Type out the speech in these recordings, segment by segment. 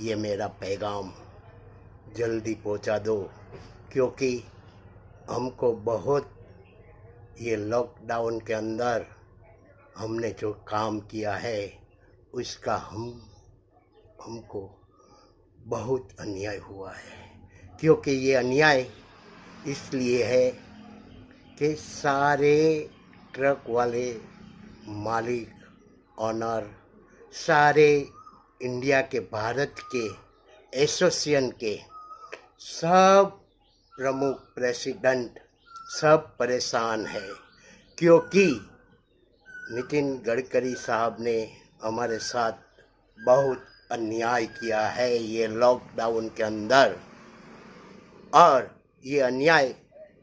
ये मेरा पैगाम जल्दी पहुंचा दो, क्योंकि हमको बहुत ये लॉकडाउन के अंदर हमने जो काम किया है उसका हमको बहुत अन्याय हुआ है। क्योंकि ये अन्याय इसलिए है कि सारे ट्रक वाले मालिक, ऑनर, सारे इंडिया के, भारत के एसोसिएशन के सब प्रमुख प्रेसिडेंट सब परेशान है। क्योंकि नितिन गडकरी साहब ने हमारे साथ बहुत अन्याय किया है ये लॉकडाउन के अंदर। और ये अन्याय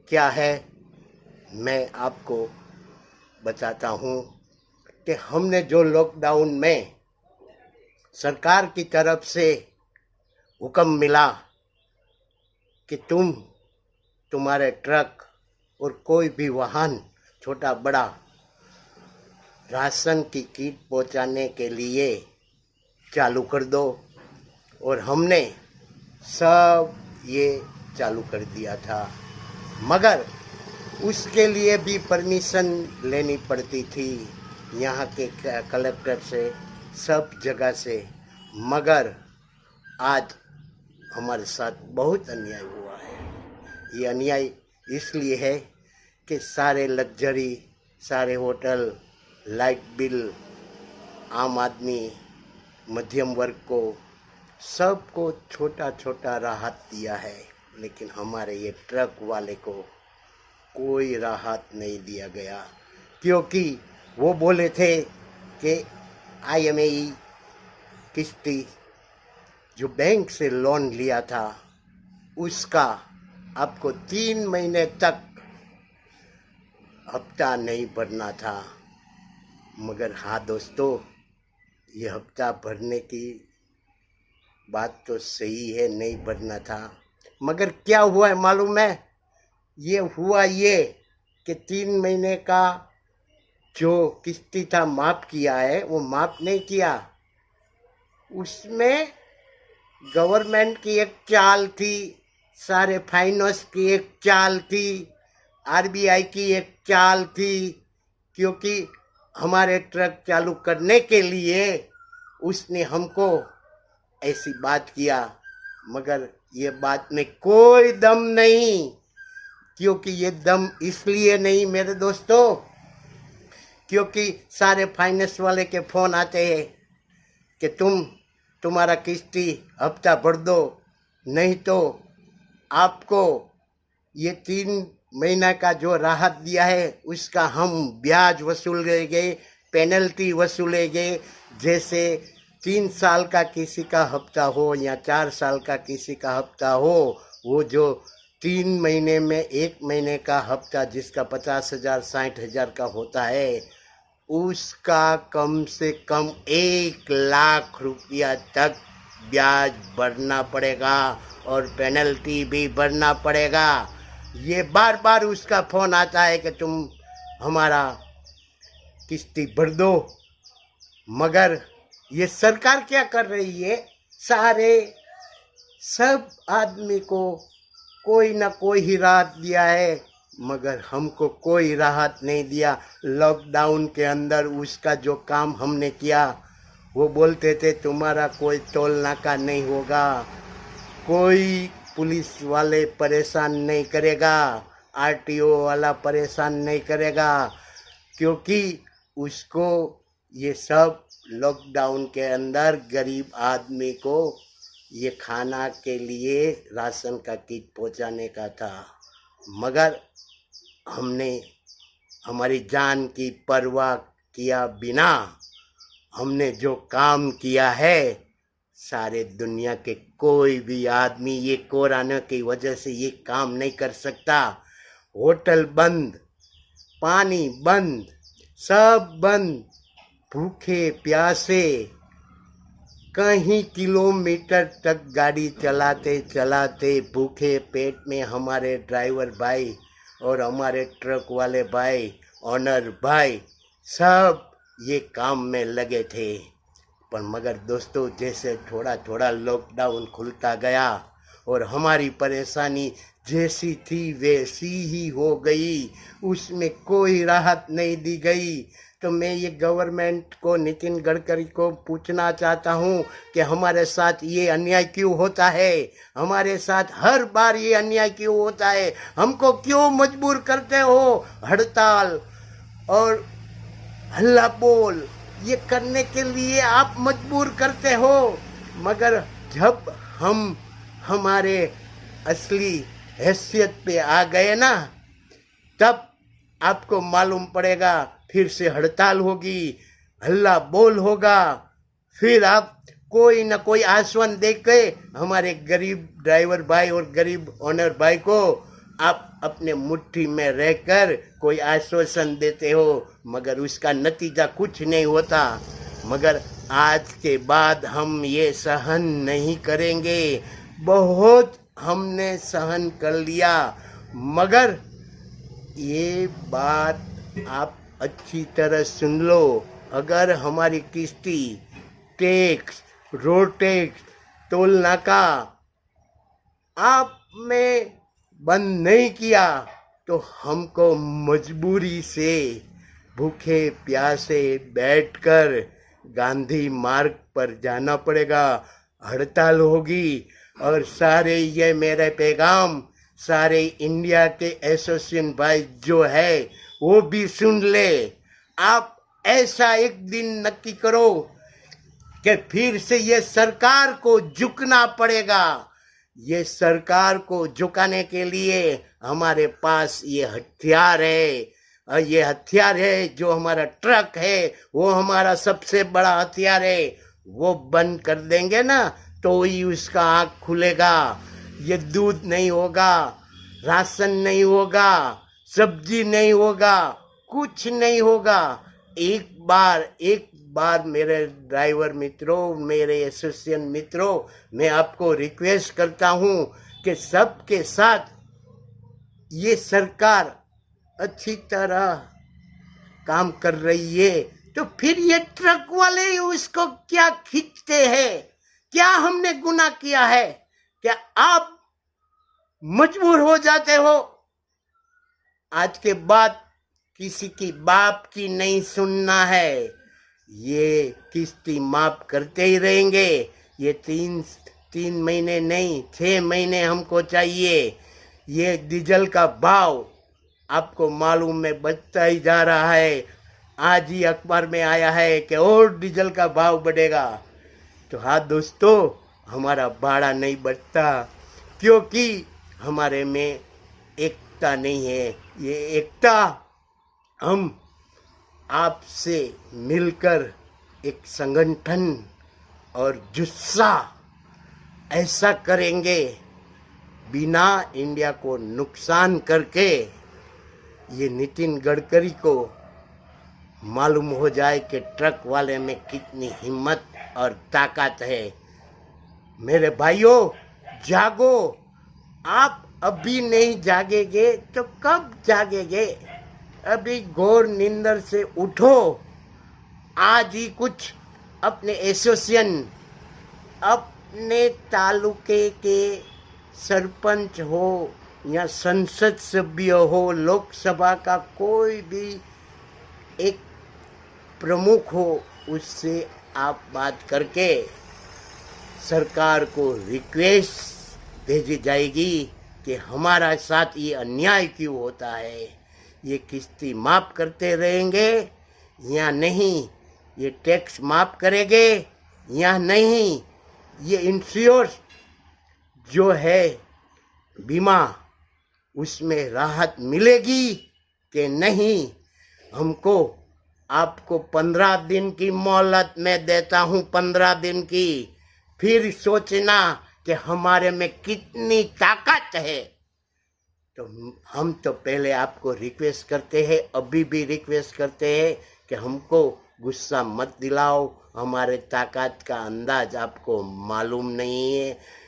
क्या है मैं आपको बताता हूँ कि हमने जो लॉकडाउन में सरकार की तरफ से हुक्म मिला कि तुम्हारे ट्रक और कोई भी वाहन छोटा बड़ा राशन की किट पहुंचाने के लिए चालू कर दो, और हमने सब ये चालू कर दिया था। मगर उसके लिए भी परमिशन लेनी पड़ती थी यहाँ के कलेक्टर से, सब जगह से। मगर आज हमारे साथ बहुत अन्याय हुआ है। ये अन्याय इसलिए है कि सारे लग्जरी, सारे होटल, लाइट बिल, आम आदमी, मध्यम वर्ग को, सबको छोटा छोटा राहत दिया है, लेकिन हमारे ये ट्रक वाले को कोई राहत नहीं दिया गया। क्योंकि वो बोले थे कि IMAE किस्ती जो बैंक से लोन लिया था उसका आपको 3 महीने तक हफ्ता नहीं भरना था। मगर हाँ दोस्तों, ये हफ्ता भरने की बात तो सही है, नहीं भरना था। मगर क्या हुआ है मालूम है? ये हुआ ये कि 3 महीने का जो किस्ती था माफ़ किया है, वो माफ़ नहीं किया। उसमें गवर्नमेंट की एक चाल थी, सारे फाइनेंस की एक चाल थी, RBI की एक चाल थी। क्योंकि हमारे ट्रक चालू करने के लिए उसने हमको ऐसी बात किया, मगर ये बात में कोई दम नहीं। क्योंकि ये दम इसलिए नहीं मेरे दोस्तों, क्योंकि सारे फाइनेंस वाले के फ़ोन आते हैं कि तुम्हारा किस्ती हफ्ता भर दो, नहीं तो आपको ये 3 महीना का जो राहत दिया है उसका हम ब्याज वसूलेंगे, पेनल्टी वसूलेंगे। जैसे 3 साल का किसी का हफ्ता हो या 4 साल का किसी का हफ्ता हो, वो जो 3 महीने में 1 महीने का हफ्ता जिसका 50,000 60,000 का होता है, उसका कम से कम 1 लाख रुपया तक ब्याज भरना पड़ेगा और पेनल्टी भी भरना पड़ेगा। ये बार बार उसका फ़ोन आता है कि तुम हमारा किस्ती भर दो। मगर ये सरकार क्या कर रही है? सब आदमी को कोई ना कोई ही राहत दिया है, मगर हमको कोई राहत नहीं दिया। लॉकडाउन के अंदर उसका जो काम हमने किया, वो बोलते थे तुम्हारा कोई टोल नाका नहीं होगा, कोई पुलिस वाले परेशान नहीं करेगा, RTO वाला परेशान नहीं करेगा। क्योंकि उसको ये सब लॉकडाउन के अंदर गरीब आदमी को ये खाना के लिए राशन का किट पहुंचाने का था। मगर हमने हमारी जान की परवाह किया बिना हमने जो काम किया है, सारे दुनिया के कोई भी आदमी ये कोरोना की वजह से ये काम नहीं कर सकता। होटल बंद, पानी बंद, सब बंद, भूखे प्यासे कहीं किलोमीटर तक गाड़ी चलाते चलाते भूखे पेट में हमारे ड्राइवर भाई और हमारे ट्रक वाले भाई, ऑनर भाई, सब ये काम में लगे थे। पर मगर दोस्तों जैसे थोड़ा थोड़ा लॉकडाउन खुलता गया और हमारी परेशानी जैसी थी वैसी ही हो गई, उसमें कोई राहत नहीं दी गई। तो मैं ये गवर्नमेंट को, नितिन गडकरी को पूछना चाहता हूँ कि हमारे साथ ये अन्याय क्यों होता है, हमारे साथ हर बार ये अन्याय क्यों होता है, हमको क्यों मजबूर करते हो हड़ताल और हल्ला बोल ये करने के लिए आप मजबूर करते हो। मगर जब हम हमारे असली हैसियत पे आ गए ना, तब आपको मालूम पड़ेगा, फिर से हड़ताल होगी, हल्ला बोल होगा, फिर आप कोई न कोई आश्वासन दे के हमारे गरीब ड्राइवर भाई और गरीब ओनर भाई को आप अपने मुट्ठी में रहकर कोई आश्वासन देते हो, मगर उसका नतीजा कुछ नहीं होता। मगर आज के बाद हम ये सहन नहीं करेंगे। बहुत हमने सहन कर लिया, मगर ये बात आप अच्छी तरह सुन लो। अगर हमारी किस्ती, टैक्स, रोड टैक्स, टोल नाका आपने बंद नहीं किया तो हमको मजबूरी से भूखे प्यासे बैठकर गांधी मार्ग पर जाना पड़ेगा, हड़ताल होगी। और सारे ये मेरे पैगाम सारे इंडिया के एसोसिएशन भाई जो है वो भी सुन ले। आप ऐसा एक दिन नक्की करो कि फिर से ये सरकार को झुकना पड़ेगा। ये सरकार को झुकाने के लिए हमारे पास ये हथियार है, और ये हथियार है जो हमारा ट्रक है, वो हमारा सबसे बड़ा हथियार है। वो बंद कर देंगे ना तो ही उसका आँख खुलेगा। ये दूध नहीं होगा, राशन नहीं होगा, सब्जी नहीं होगा, कुछ नहीं होगा। एक बार मेरे ड्राइवर मित्रों, मेरे एसोसिएशन मित्रों, मैं आपको रिक्वेस्ट करता हूँ कि सबके साथ ये सरकार अच्छी तरह काम कर रही है, तो फिर ये ट्रक वाले उसको क्या खींचते हैं? क्या हमने गुनाह किया है? क्या आप मजबूर हो जाते हो? आज के बाद किसी की बाप की नहीं सुनना है। ये किस्ती माफ करते ही रहेंगे। ये तीन महीने नहीं, 6 महीने हमको चाहिए। ये डीजल का भाव आपको मालूम है बढ़ता ही जा रहा है। आज ही अखबार में आया है कि और डीजल का भाव बढ़ेगा। तो हाँ दोस्तों, हमारा भाड़ा नहीं बढ़ता क्योंकि हमारे में एकता नहीं है। ये एकता हम आपसे मिलकर एक संगठन और जुस्सा ऐसा करेंगे बिना इंडिया को नुकसान करके। ये नितिन गडकरी को मालूम हो जाए कि ट्रक वाले में कितनी हिम्मत और ताकत है। मेरे भाइयों, जागो। आप अभी नहीं जागेंगे तो कब जागेंगे? अभी घोर नींदर से उठो। आज ही कुछ अपने एसोसिएशन, अपने तालुके के सरपंच हो या संसद सभ्य हो, लोकसभा का कोई भी एक प्रमुख हो, उससे आप बात करके सरकार को रिक्वेस्ट भेजी जाएगी कि हमारा साथ ये अन्याय क्यों होता है, ये किस्ती माफ करते रहेंगे या नहीं, ये टैक्स माफ करेंगे या नहीं, ये इंश्योरेंस जो है बीमा उसमें राहत मिलेगी कि नहीं। हमको आपको 15 दिन की मोहलत मैं देता हूँ, 15 दिन की। फिर सोचना कि हमारे में कितनी ताकत है। तो हम तो पहले आपको रिक्वेस्ट करते हैं, अभी भी रिक्वेस्ट करते हैं कि हमको गुस्सा मत दिलाओ। हमारे ताकत का अंदाज आपको मालूम नहीं है।